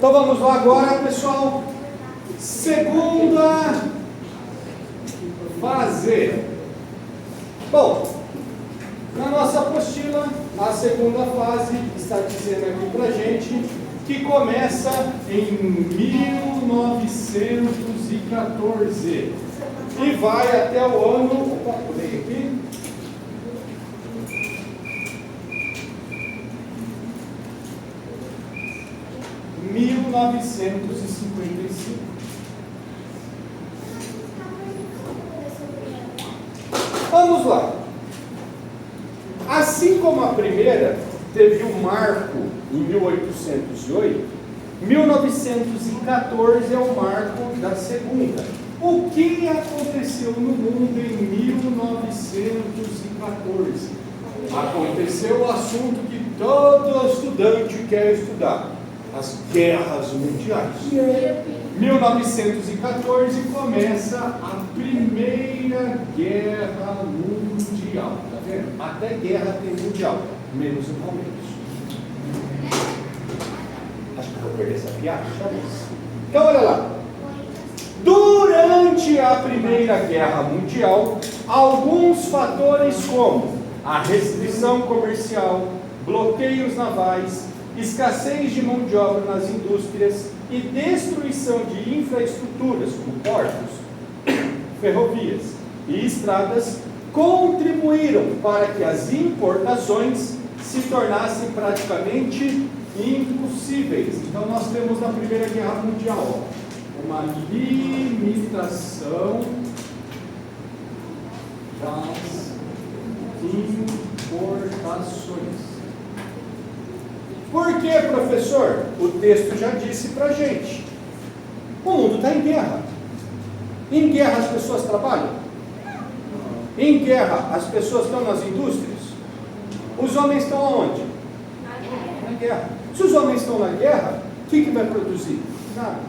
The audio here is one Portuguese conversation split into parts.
Então vamos lá agora, pessoal. Segunda fase. Bom, na nossa apostila, a segunda fase está dizendo aqui pra gente que começa em 1914 e vai até o ano. Opa, pulei aqui. Em 1955. Vamos lá. Assim como a primeira teve um marco em 1808, 1914 é o marco da segunda. O que aconteceu no mundo em 1914? Aconteceu o assunto que todo estudante quer estudar: as guerras mundiais. 1914 começa a Primeira Guerra Mundial. Tá vendo? Até guerra tem mundial, menos o Palmeiras. Acho que vou perder essa piada, então olha lá. Durante a Primeira Guerra Mundial, alguns fatores como a restrição comercial, bloqueios navais, escassez de mão de obra nas indústrias e destruição de infraestruturas como portos, ferrovias e estradas contribuíram para que as importações se tornassem praticamente impossíveis. Então nós temos na Primeira Guerra Mundial uma limitação das importações. Por que, professor? O texto já disse para a gente. O mundo está em guerra. Em guerra as pessoas trabalham. Em guerra as pessoas estão nas indústrias. Os homens estão aonde? Na guerra. Se os homens estão na guerra, o que vai produzir? Nada.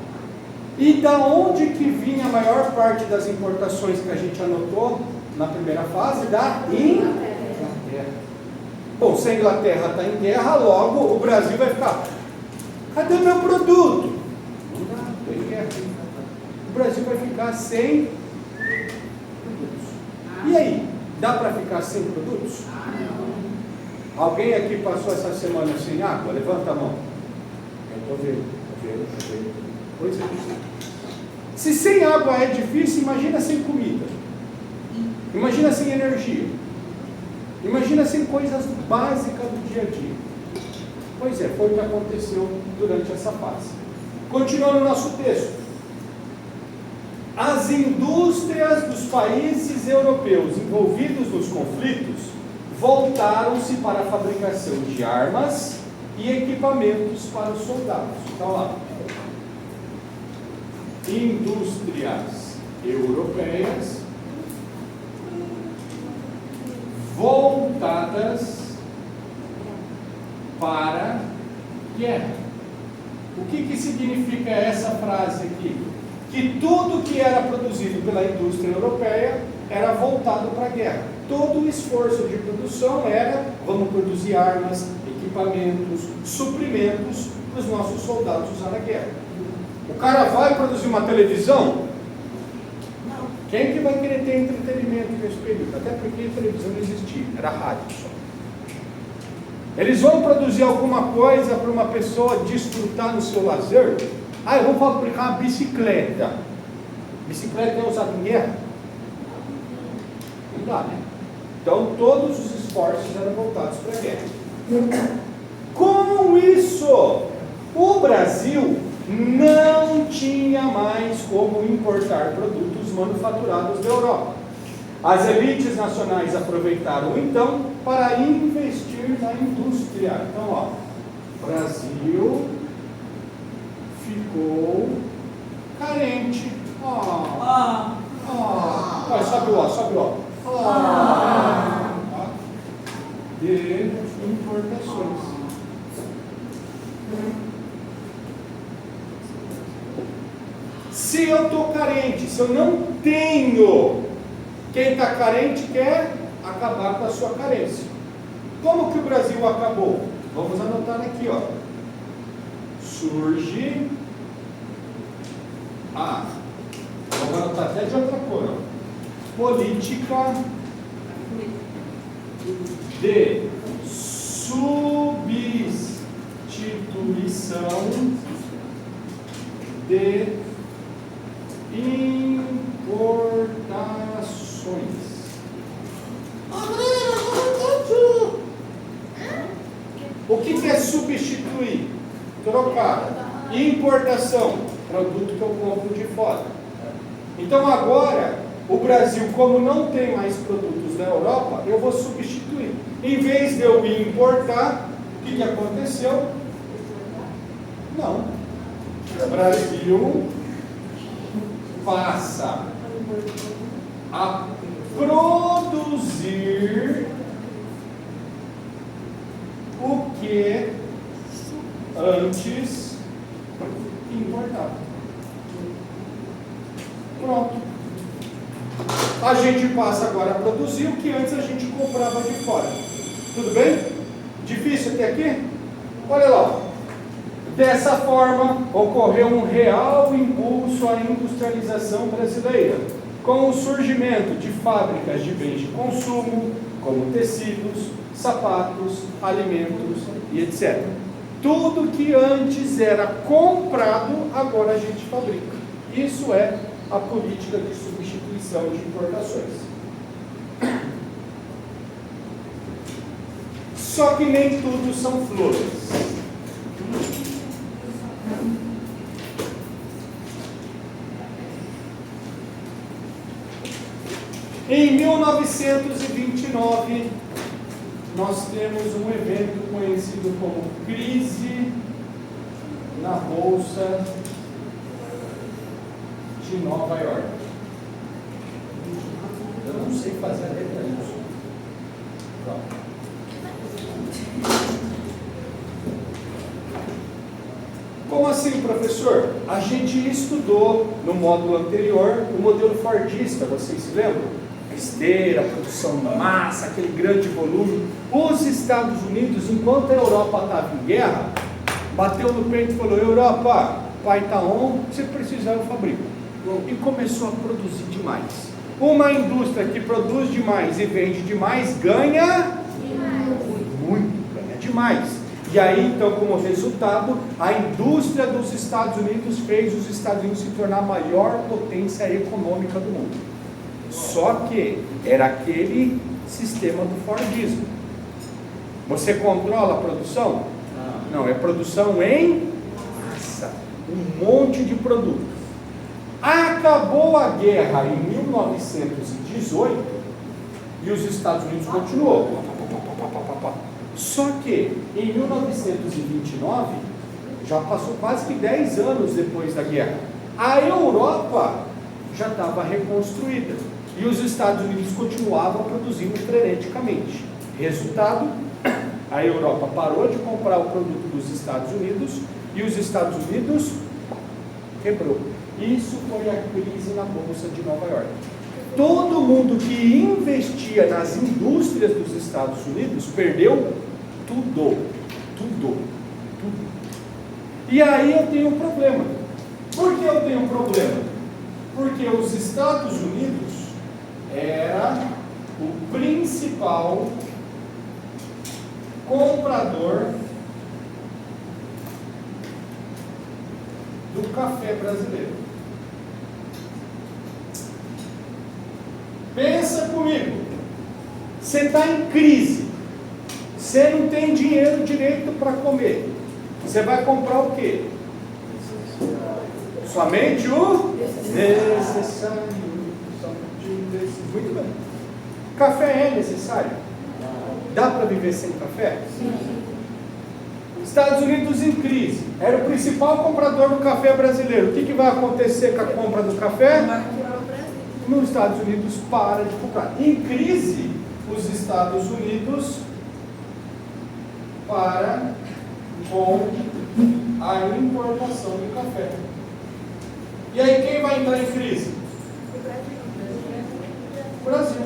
E da onde que vinha a maior parte das importações que a gente anotou na primeira fase? Da Inglaterra. Bom, se a Inglaterra está em guerra, logo o Brasil vai ficar: cadê meu produto? Não dá, estou em guerra. O Brasil vai ficar sem produtos. E aí, dá para ficar sem produtos? Alguém aqui passou essa semana sem água? Levanta a mão. Eu estou vendo. Pois é. Se sem água é difícil, imagina sem comida. Imagina sem energia. Imagina sem coisas básicas do dia a dia. Pois é, foi o que aconteceu durante essa fase. Continuando o nosso texto. As indústrias dos países europeus envolvidos nos conflitos voltaram-se para a fabricação de armas e equipamentos para os soldados. Então lá. Indústrias europeias voltadas para guerra. O que significa essa frase aqui? Que tudo que era produzido pela indústria europeia era voltado para a guerra. Todo o esforço de produção era: vamos produzir armas, equipamentos, suprimentos para os nossos soldados usar na guerra. O cara vai produzir uma televisão? Quem que vai querer ter entretenimento nesse período? Até porque a televisão não existia, era rádio só. Eles vão produzir alguma coisa para uma pessoa desfrutar no seu lazer? Eu vou fabricar uma bicicleta. Bicicleta é usada em guerra? Não dá, né? Então todos os esforços eram voltados para a guerra. Com isso, o Brasil não tinha mais como importar produtos manufaturados da Europa. As elites nacionais aproveitaram então para investir na indústria. Então, ó, Brasil ficou carente. Sobe o de importações. Se eu estou carente, se eu não tenho, quem está carente quer acabar com a sua carência. Como que o Brasil acabou? Vamos anotar aqui, ó. surge a, vou anotar até de outra cor, ó, política de substituição de importações. O que é substituir? Trocar. Importação, produto que eu compro de fora. Então agora, o Brasil, como não tem mais produtos da Europa, eu vou substituir. Em vez de eu importar, o que aconteceu? Não. O Brasil passa a produzir o que antes importava. Pronto. A gente passa agora a produzir o que antes a gente comprava de fora. Tudo bem? Difícil até aqui? Olha lá. Dessa forma, ocorreu um real impulso à industrialização brasileira, com o surgimento de fábricas de bens de consumo, como tecidos, sapatos, alimentos e etc. Tudo que antes era comprado, agora a gente fabrica. Isso é a política de substituição de importações. Só que nem tudo são flores. Em 1929, nós temos um evento conhecido como crise na Bolsa de Nova York. Eu não sei fazer a letra disso. Como assim, professor? A gente estudou no módulo anterior o modelo fordista, vocês se lembram? A esteira, a produção de massa, aquele grande volume. Os Estados Unidos, enquanto a Europa estava em guerra, bateu no peito e falou: Europa, pai está on, você precisar eu fabrico. E começou a produzir demais. Uma indústria que produz demais e vende demais ganha muito, ganha demais. E aí, então, como resultado, a indústria dos Estados Unidos fez os Estados Unidos se tornar a maior potência econômica do mundo. Só que era aquele sistema do Fordismo. Você controla a produção? Não, é produção em massa. Um monte de produto. Acabou a guerra em 1918 e os Estados Unidos continuou. Só que em 1929, já passou quase que 10 anos depois da guerra, a Europa já estava reconstruída e os Estados Unidos continuavam produzindo freneticamente. Resultado, a Europa parou de comprar o produto dos Estados Unidos e os Estados Unidos quebrou. Isso foi a crise na Bolsa de Nova York. Todo mundo que investia nas indústrias dos Estados Unidos perdeu tudo. E aí eu tenho um problema. Por que eu tenho um problema? Porque os Estados Unidos era o principal comprador do café brasileiro. Pensa comigo, você está em crise, você não tem dinheiro direito para comer, você vai comprar o quê? Somente o necessário. Muito bem. Café é necessário? Dá para viver sem café? Sim. Estados Unidos em crise, era o principal comprador do café brasileiro. O que vai acontecer com a compra do café? Nos Estados Unidos para de comprar. Em crise, os Estados Unidos para com a importação do café. E aí quem vai entrar em crise? O Brasil.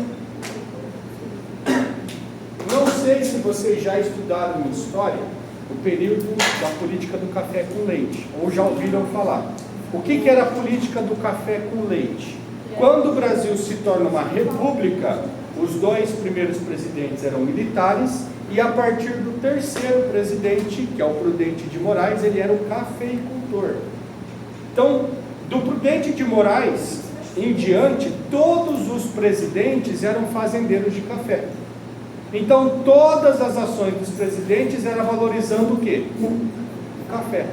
Não sei se vocês já estudaram em história, o período da política do café com leite, ou já ouviram falar. O que era a política do café com leite? Quando o Brasil se torna uma república, os 2 primeiros presidentes eram militares, e a partir do 3º presidente, que é o Prudente de Moraes, ele era o cafeicultor. Então, do Prudente de Moraes em diante, todos os presidentes eram fazendeiros de café. Então, todas as ações dos presidentes eram valorizando o quê? O café.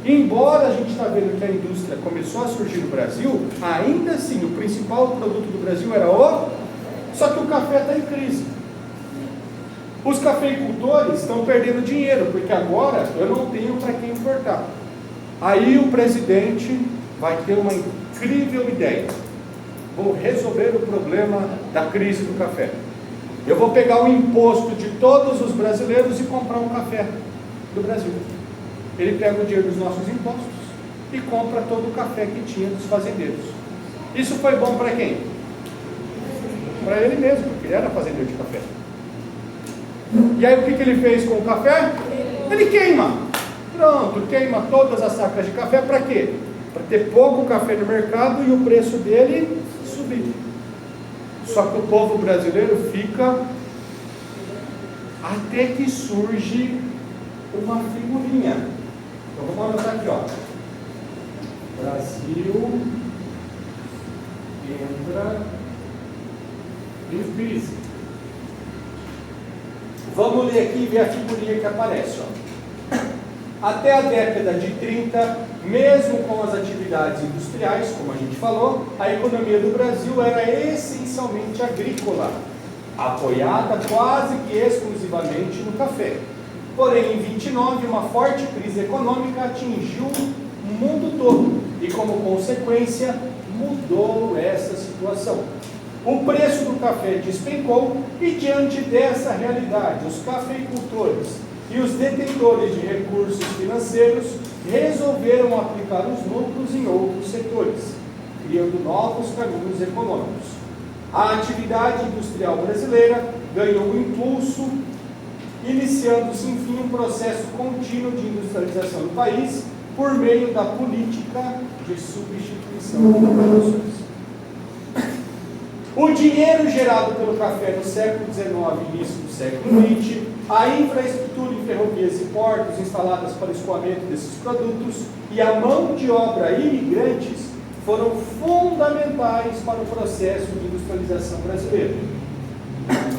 Embora a gente está vendo que a indústria começou a surgir no Brasil, ainda assim, o principal produto do Brasil era o... Só que o café está em crise. Os cafeicultores estão perdendo dinheiro, porque agora eu não tenho para quem importar. Aí o presidente vai ter uma incrível ideia. Vou resolver o problema da crise do café. Eu vou pegar o imposto de todos os brasileiros e comprar um café do Brasil. Ele pega o dinheiro dos nossos impostos e compra todo o café que tinha dos fazendeiros. Isso foi bom para quem? Para ele mesmo, porque ele era fazendeiro de café. E aí o que ele fez com o café? Ele queima. Pronto, queima todas as sacas de café. Para quê? Para ter pouco café no mercado e o preço dele subir. Só que o povo brasileiro fica até que surge uma figurinha. Então vamos anotar aqui, ó. Brasil entra em crise. Vamos ler aqui e ver a figurinha que aparece, ó. Até a década de 30, mesmo com as atividades industriais, como a gente falou, a economia do Brasil era essencialmente agrícola, apoiada quase que exclusivamente no café. Porém, em 29, uma forte crise econômica atingiu o mundo todo e, como consequência, mudou essa situação. O preço do café despencou e, diante dessa realidade, os cafeicultores e os detentores de recursos financeiros resolveram aplicar os lucros em outros setores, criando novos caminhos econômicos. A atividade industrial brasileira ganhou um impulso, iniciando-se, enfim, um processo contínuo de industrialização do país por meio da política de substituição de produções. O dinheiro gerado pelo café no século XIX e início do século XX, a infraestrutura em ferrovias e portos instaladas para o escoamento desses produtos e a mão de obra imigrantes foram fundamentais para o processo de industrialização brasileiro,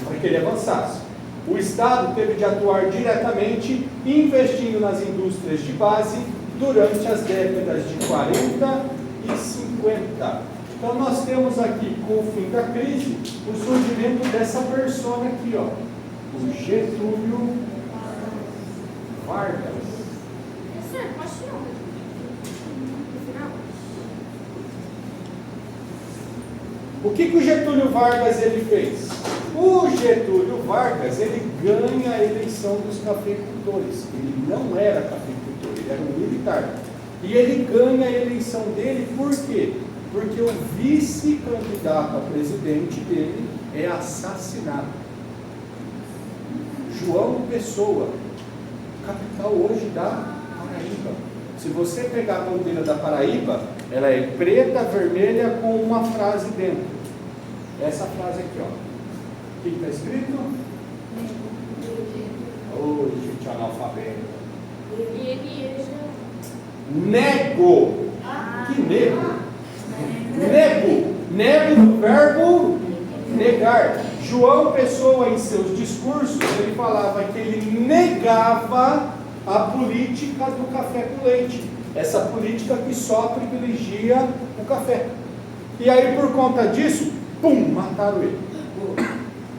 para que ele avançasse. O Estado teve de atuar diretamente, investindo nas indústrias de base durante as décadas de 40 e 50. Então nós temos aqui, com o fim da crise, o surgimento dessa persona aqui, ó, o Getúlio Vargas. O que o Getúlio Vargas ele fez? O Getúlio Vargas ele ganha a eleição dos cafeicultores. Ele não era cafeicultor, ele era um militar. E ele ganha a eleição dele por quê? Porque o vice-candidato a presidente dele é assassinado. João Pessoa, capital hoje da Paraíba. Se você pegar a bandeira da Paraíba, ela é preta, vermelha, com uma frase dentro. Essa frase aqui, ó. O que está escrito? Ô, gente analfabeta. Nego. Que nego? Nego do verbo negar. João Pessoa, em seus discursos, ele falava que ele negava a política do café com leite. Essa política que só privilegia o café. E aí, por conta disso, pum, mataram ele.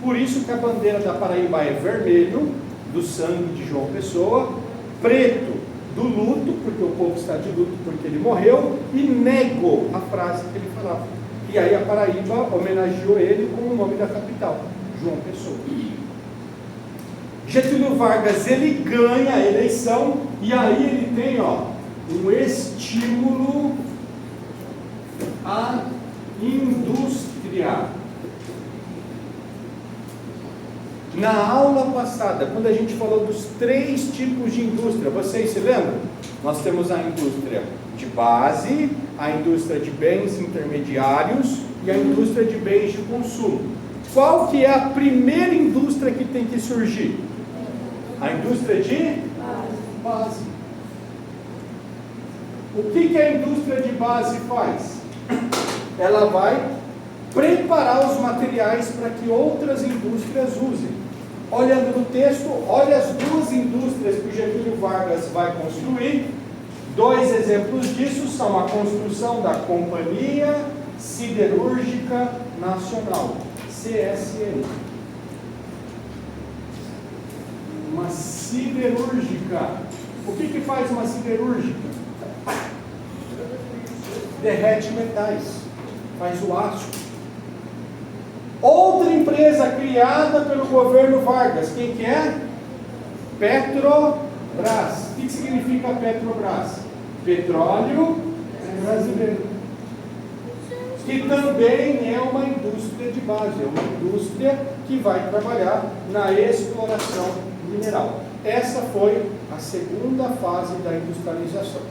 Por isso que a bandeira da Paraíba é vermelho, do sangue de João Pessoa, preto, do luto, porque o povo está de luto porque ele morreu, e nego a frase que ele falava. E aí a Paraíba homenageou ele com o nome da capital, João Pessoa. Getúlio Vargas, ele ganha a eleição, e aí ele tem, ó, um estímulo à indústria. Na aula passada, quando a gente falou dos 3 tipos de indústria, vocês se lembram? Nós temos a indústria de base, a indústria de bens intermediários e a indústria de bens de consumo. Qual que é a primeira indústria que tem que surgir? A indústria de base. O que a indústria de base faz? Ela vai preparar os materiais para que outras indústrias usem. Olhando no texto, olha as 2 indústrias que o Getúlio Vargas vai construir. 2 exemplos disso são a construção da Companhia Siderúrgica Nacional, CSN. Uma siderúrgica. O que faz uma siderúrgica? Derrete metais, faz o aço. Outra empresa criada pelo governo Vargas, quem que é? Petrobras. O que significa Petrobras? Petróleo brasileiro. Que também é uma indústria de base, é uma indústria que vai trabalhar na exploração mineral. Essa foi a segunda fase da industrialização.